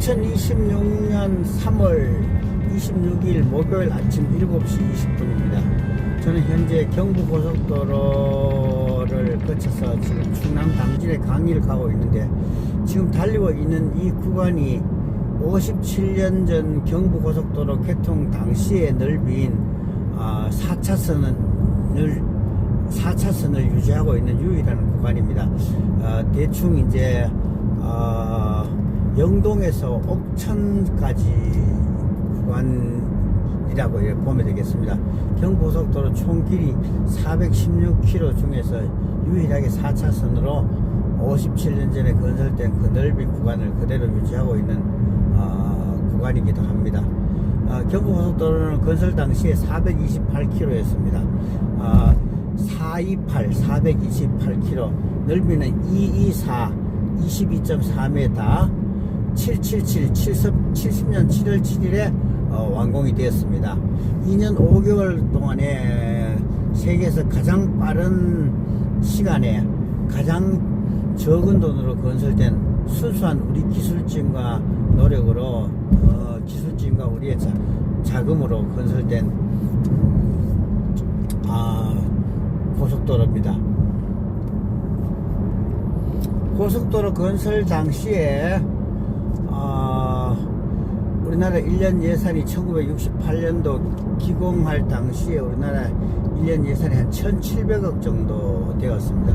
2026년 3월 26일 목요일 아침 7시 20분입니다. 저는 현재 경부고속도로를 거쳐서 지금 충남 당진에 강의를 가고 있는데, 지금 달리고 있는 이 구간이 57년 전 경부고속도로 개통 당시의 넓이인 4차선을 유지하고 있는 유일한 구간입니다. 대충 이제 영동에서 옥천까지 구간이라고 보면 되겠습니다. 경부고속도로 총 길이 416km 중에서 유일하게 4차선으로 57년 전에 건설된 그 넓이 구간을 그대로 유지하고 있는 구간이기도 합니다. 경부고속도로는 건설 당시에 428km였습니다. 428km, 넓이는 224, 22.4m, 70년 7월 7일에 완공이 되었습니다. 2년 5개월 동안에 세계에서 가장 빠른 시간에 가장 적은 돈으로 건설된, 순수한 우리 기술진과 노력으로 기술진과 우리의 자금으로 건설된 고속도로입니다. 고속도로 건설 당시에 우리나라 1년 예산이 1968년도 기공할 당시에 우리나라 1년 예산이 한 1700억 정도 되었습니다.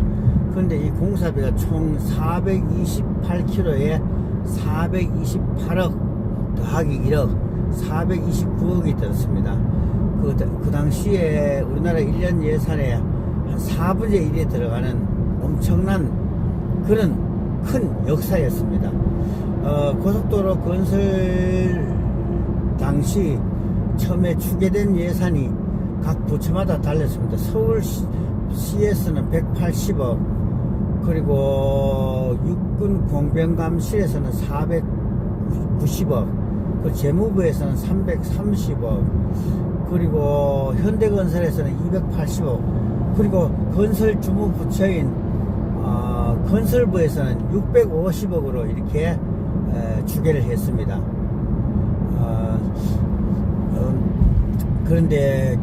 그런데 이 공사비가 총 428km에 428억 더하기 1억 429억이 들었습니다. 그 당시에 우리나라 1년 예산의 한 4분의 1에 들어가는 엄청난 그런 큰 역사였습니다. 고속도로 건설 당시 처음에 추계된 예산이 각 부처마다 달렸습니다. 서울시에서는 180억, 그리고 육군 공병감실에서는 490억, 그 재무부에서는 330억, 그리고 현대건설에서는 280억, 그리고 건설주무부처인 건설부에서는 650억으로 이렇게 추계를 했습니다. 그런데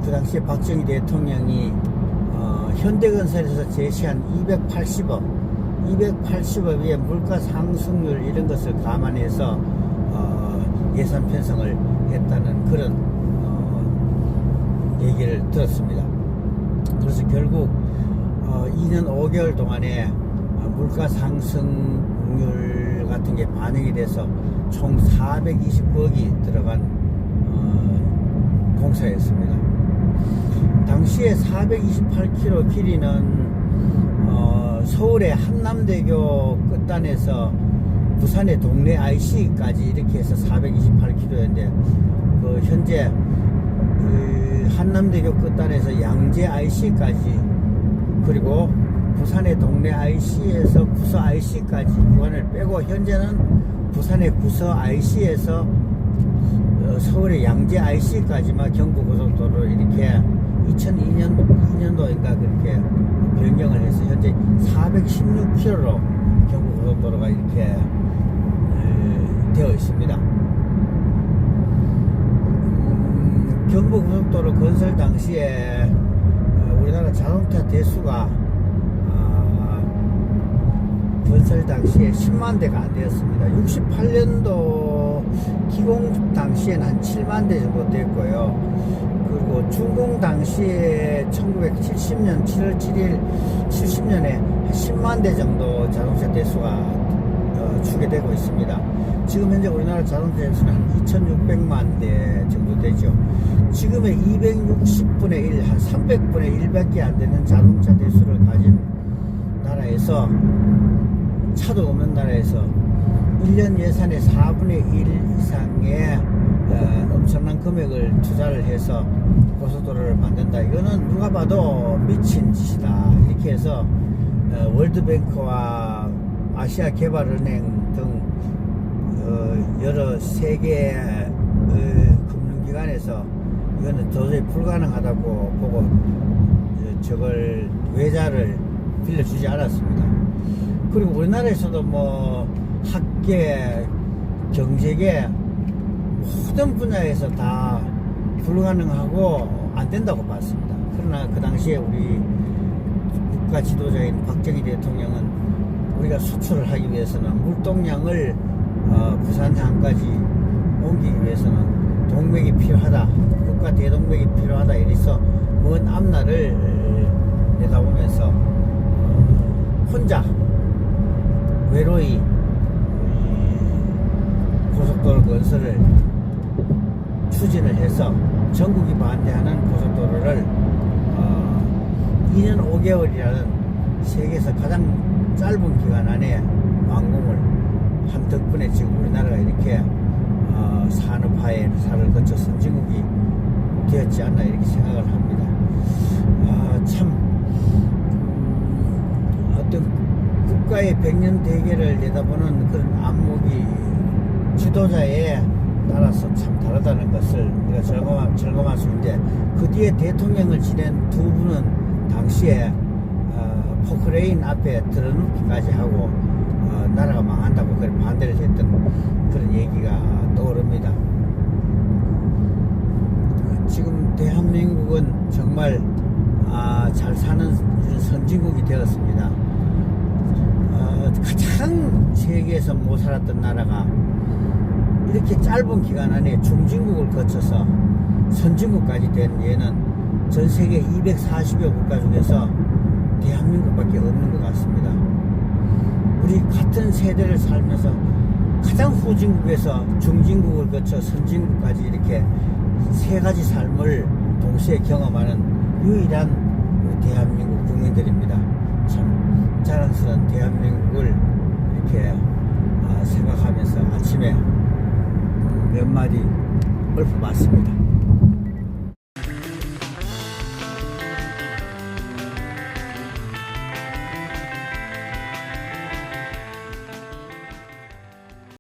그 당시에 박정희 대통령이 현대건설에서 제시한 280억의 물가 상승률 이런 것을 감안해서 예산 편성을 했다는 그런 얘기를 들었습니다. 그래서 결국 2년 5개월 동안에 물가 상승률 같은 게 반영이 돼서 총 429억이 들어간 공사였습니다. 당시에 428km 길이는 서울의 한남대교 끝단에서 부산의 동래 IC까지 이렇게 해서 428km였는데, 현재 한남대교 끝단에서 양재 IC까지, 그리고 부산의 동래 IC에서 구서 IC까지 구간을 빼고, 현재는 부산의 구서 IC에서 서울의 양재 IC까지만 경부고속도로 이렇게 2002년도인가 그렇게 변경을 해서 현재 416km로 경부고속도로가 이렇게 되어 있습니다. 경부고속도로 건설 당시에 우리나라 자동차 대수가 건설 당시에 10만 대가 안 되었습니다. 68년도 기공 당시에는 한 7만 대 정도 됐고요. 그리고 준공 당시에 1970년 7월 7일 70년에 10만 대 정도 자동차 대수가 추계되고 있습니다. 지금 현재 우리나라 자동차 대수는 한 2600만 대 정도 되죠. 지금의 260분의 1, 한 300분의 1밖에 안 되는 자동차 대수를 가진 나라에서, 차도 없는 나라에서 1년 예산의 4분의 1 이상의 엄청난 금액을 투자를 해서 고속도로를 만든다. 이거는 누가 봐도 미친 짓이다. 이렇게 해서 월드뱅크와 아시아개발은행 등 여러 세계 금융기관에서 이거는 도저히 불가능하다고 보고 저걸 외자를 빌려주지 않았습니다. 그리고 우리나라에서도 뭐 학계 경제계 모든 분야에서 다 불가능하고 안 된다고 봤습니다. 그러나 그 당시에 우리 국가 지도자인 박정희 대통령은 우리가 수출을 하기 위해서는 물동량을 부산항까지 옮기기 위해서는 동맥이 필요하다, 국가 대동맥이 필요하다, 이래서 먼 앞날을 내다보면서 혼자 외로이 고속도로 건설을 추진을 해서 전국이 반대하는 고속도로를 2년 5개월이라는 세계에서 가장 짧은 기간 안에 완공을 한 덕분에 지금 우리나라가 이렇게 산업화의 살을 거쳐 선진국이 되었지 않나 이렇게 생각을 합니다. 참 어떤 국가의 100년 대계를 내다보는 그런 안목이 지도자에 따라서 참 다르다는 것을 우리가 절감할 수 있는데, 그 뒤에 대통령을 지낸 두 분은 당시에 포크레인 앞에 들어눕기까지 하고 나라가 망한다고 그런 반대를 했던 그런 얘기가 떠오릅니다. 지금 대한민국은 정말 잘 사는 선진국이 되었습니다. 가장 세계에서 못 살았던 나라가 이렇게 짧은 기간 안에 중진국을 거쳐서 선진국까지 된 예는 전 세계 240여 국가 중에서 대한민국밖에 없는 것 같습니다. 우리 같은 세대를 살면서 가장 후진국에서 중진국을 거쳐 선진국까지 이렇게 세 가지 삶을 동시에 경험하는 유일한 우리 대한민국 국민들입니다. 참 자랑스러운 대한민국을 이렇게 생각하면서 아침에 몇 마디 읊어봤습니다.